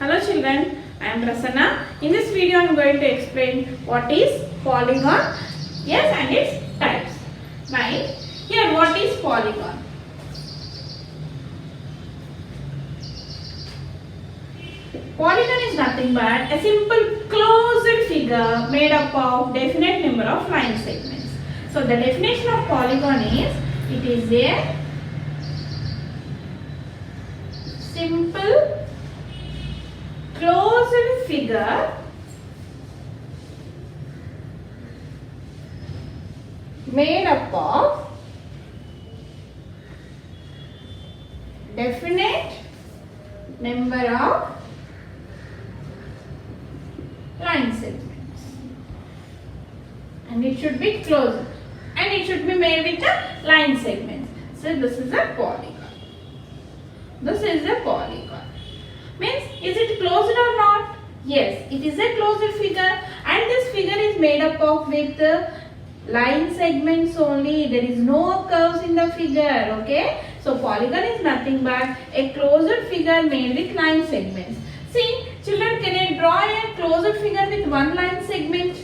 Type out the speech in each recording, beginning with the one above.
Hello children, I am Prasanna. In this video I am going to explain what is polygon, yes, and its types. Right? Here what is polygon? Polygon is nothing but a simple closed figure made up of definite number of line segments. So the definition of polygon is, it is a simple closed figure made up of definite number of line segments, and it should be closed and it should be made with a line segments. So this is a polygon. This is a polygon. Means, is it closed or not? Yes, it is a closed figure, and this figure is made up of with line segments only. There is no curves in the figure. Okay, so polygon is nothing but a closed figure made with line segments. See, children, can I draw a closed figure with one line segment?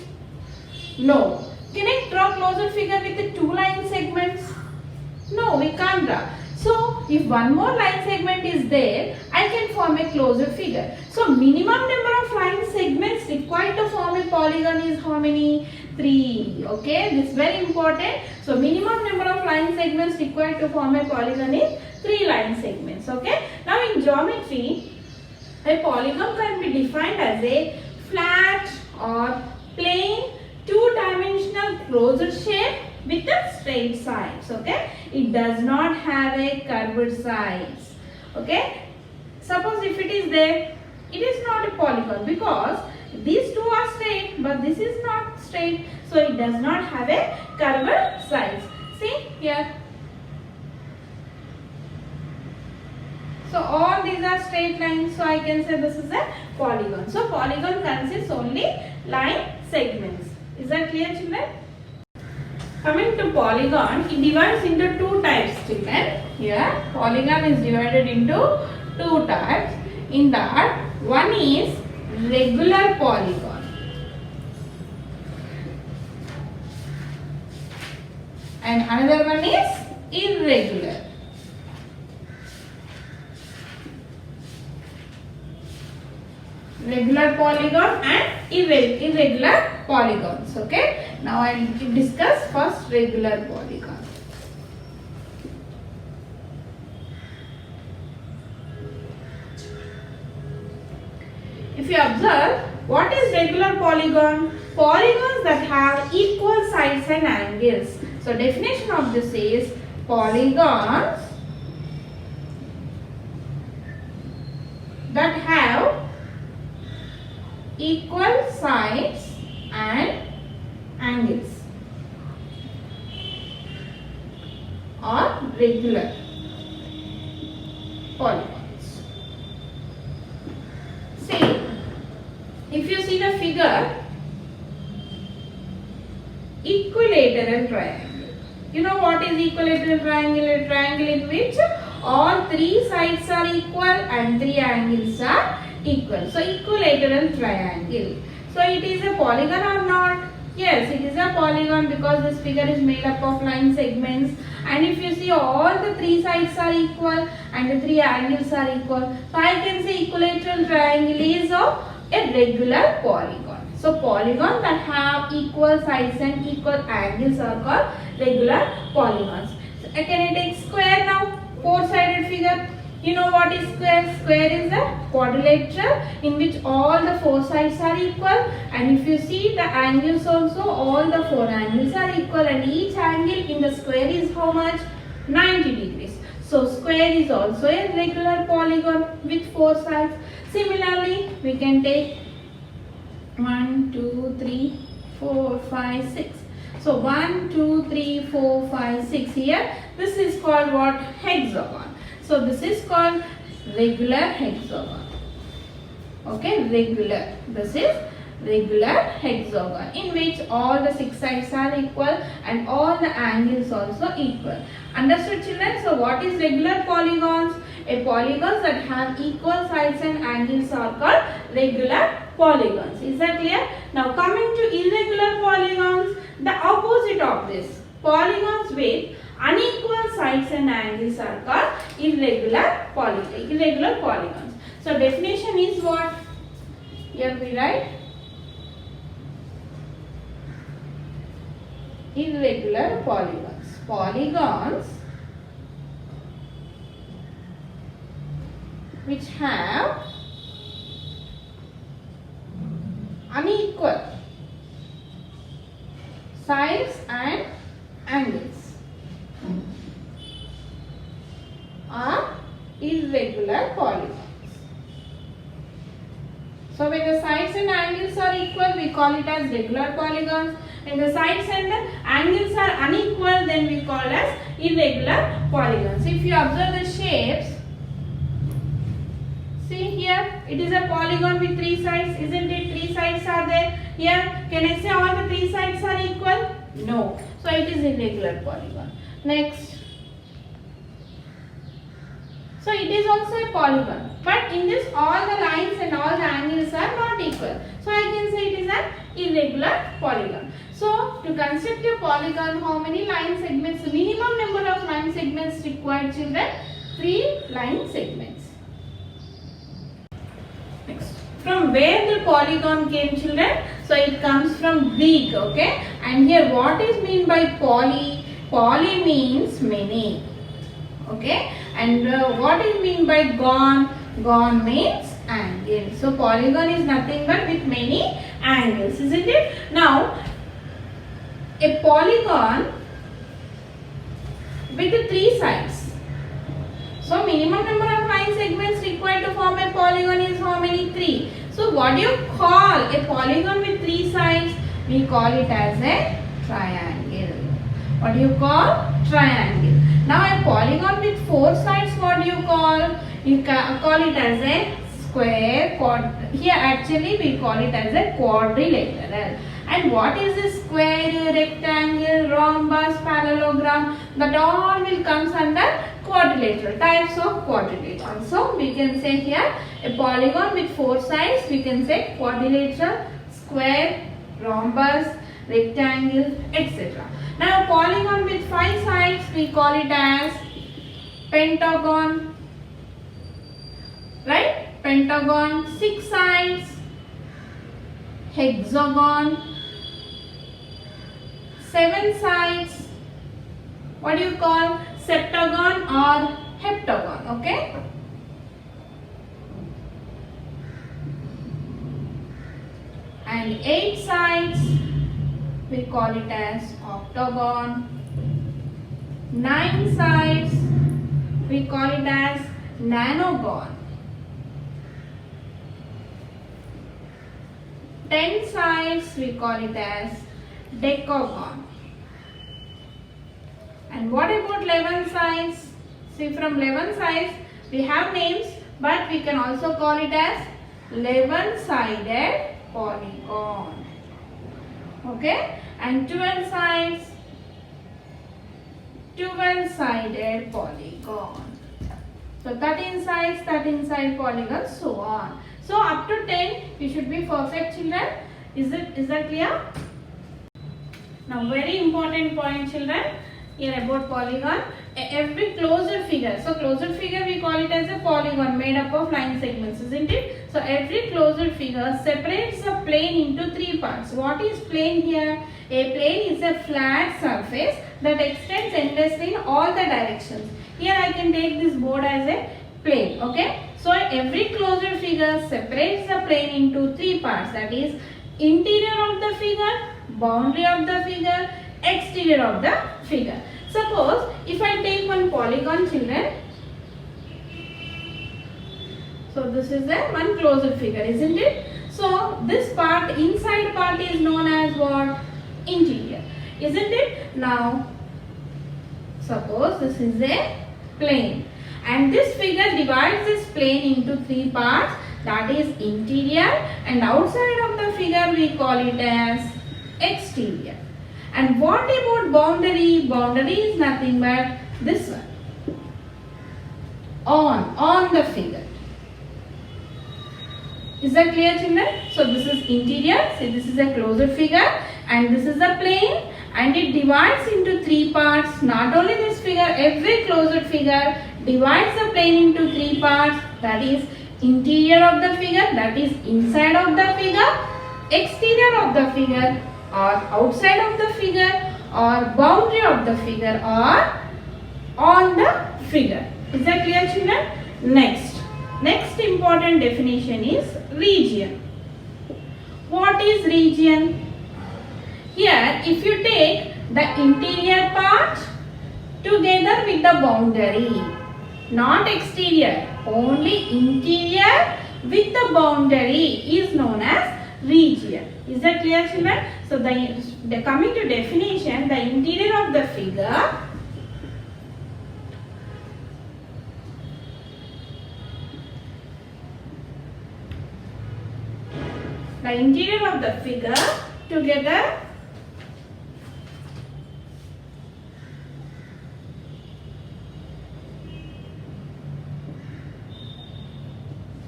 No. Can I draw closed figure with two line segments? No, we can't draw. So, if one more line segment is there, I can form a closed figure. So, minimum number of line segments required to form a polygon is how many? 3. Okay, this is very important. So, minimum number of line segments required to form a polygon is 3 line segments. Okay, now in geometry, a polygon can be defined as a flat or plain two-dimensional closed shape with the straight sides. Okay, it does not have a curved sides. Okay, suppose if it is there, it is not a polygon because these two are straight but this is not straight, so it does not have a curved sides. See here, so all these are straight lines, so I can say this is a polygon. So polygon consists only line segments. Is that clear, children? Coming to polygon, it divides into two types, children. Here, polygon is divided into two types. In that, one is regular polygon and another one is irregular. Regular polygon and irregular polygons. Okay, now I will discuss first regular polygon. If you observe, what is regular polygon? Polygons that have equal sides and angles. So definition of this is polygons that have equal sides and angles are regular polygons. See, if you see the figure, equilateral triangle. You know what is equilateral triangle? A triangle in which all three sides are equal and three angles are equal. So equilateral triangle. So it is a polygon or not? Yes, it is a polygon because this figure is made up of line segments, and if you see all the three sides are equal and the three angles are equal, so I can say equilateral triangle is of a regular polygon. So polygon that have equal sides and equal angles are called regular polygons. So can I take square now? Four-sided figure. You know what is square? Square is a quadrilateral in which all the four sides are equal, and if you see the angles also, all the four angles are equal, and each angle in the square is how much? 90 degrees. So square is also a regular polygon with four sides. Similarly, we can take 1, 2, 3, 4, 5, 6. So 1, 2, 3, 4, 5, 6 here. This is called what? Hexagon. So this is called regular hexagon. Okay, regular. This is regular hexagon in which all the six sides are equal and all the angles also equal. Understood, children? So what is regular polygons? A polygons that have equal sides and angles are called regular polygons. Is that clear? Now coming to irregular polygons, the opposite of this. Polygons with unequal sides and angles are called irregular polygons. So definition is what? Here we write irregular polygons. Polygons which have unequal sides and angles are irregular polygons. So when the sides and angles are equal, we call it as regular polygons. When the sides and the angles are unequal, then we call it as irregular polygons. If you observe the shapes, see here, it is a polygon with three sides, isn't it? Three sides are there. Here, can I say all the three sides are equal? No. So it is irregular polygon. Next. So it is also a polygon. But in this, all the lines and all the angles are not equal. So I can say it is an irregular polygon. So to construct a polygon, how many line segments? The minimum number of line segments required, children? 3 line segments. Next. From where the polygon came, children? So it comes from Greek, okay? And here what is meant by poly? Poly means many, okay? And what is meant by gon? Gon means angle. So polygon is nothing but with many angles, isn't it? Now a polygon with 3 sides. So minimum number of line segments required to form a polygon is how many? 3. So what do you call a polygon with 3 sides? We call it as a triangle. What do you call? Triangle. Now a polygon with 4 sides, what do you call? You call it as a square. Here actually we call it as a quadrilateral. And what is a square, rectangle, rhombus, parallelogram? That all will comes under quadrilateral, types of quadrilateral. So we can say here a polygon with 4 sides, we can say quadrilateral, square, rhombus, rectangle, etc. Now a polygon with 5 sides, we call it as pentagon, right? Pentagon, 6 sides, hexagon, 7 sides, what do you call? Septagon or heptagon, okay? And 8 sides, we call it as octagon. 9 sides, we call it as nanogon. 10 sides, we call it as decagon. And what about 11 sides? See, from 11 sides we have names, but we can also call it as 11-sided polygon. Okay? And 12 sides, 12-sided polygon. So 13 sides, 13-sided polygon, so on. So up to 10 you should be perfect, children. Is that clear? Now very important point, children, here about polygon. Every closure figure, so closure figure we call it as a polygon made up of line segments, isn't it? So every closure figure separates a plane into 3 parts. What is plane here? A plane is a flat surface that extends endlessly in all the directions. Here I can take this board as a plane, okay? So every closure figure separates the plane into 3 parts, that is interior of the figure, boundary of the figure, exterior of the figure. Suppose if I take one polygon, children, so this is a one closed figure, isn't it? So this part, inside part is known as what? Interior, isn't it? Now suppose this is a plane and this figure divides this plane into 3 parts, that is interior, and outside of the figure we call it as exterior. And what about boundary? Boundary is nothing but this one. on the figure. Is that clear, children? So this is interior. See, this is a closed figure and this is a plane, and it divides into three parts. Not only this figure, every closed figure divides the plane into three parts. That is interior of the figure, that is inside of the figure, exterior of the figure, or outside of the figure, or boundary of the figure, or on the figure. Is that clear, children? Next important definition is region. What is region? Here, if you take the interior part together with the boundary, not exterior, only interior with the boundary is known as region. Is that clear, children? So the coming to definition, the interior of the figure together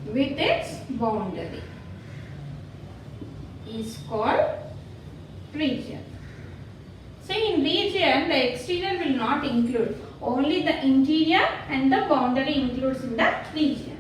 with its boundary is called region. So in region, the exterior will not include, only the interior and the boundary includes in the region.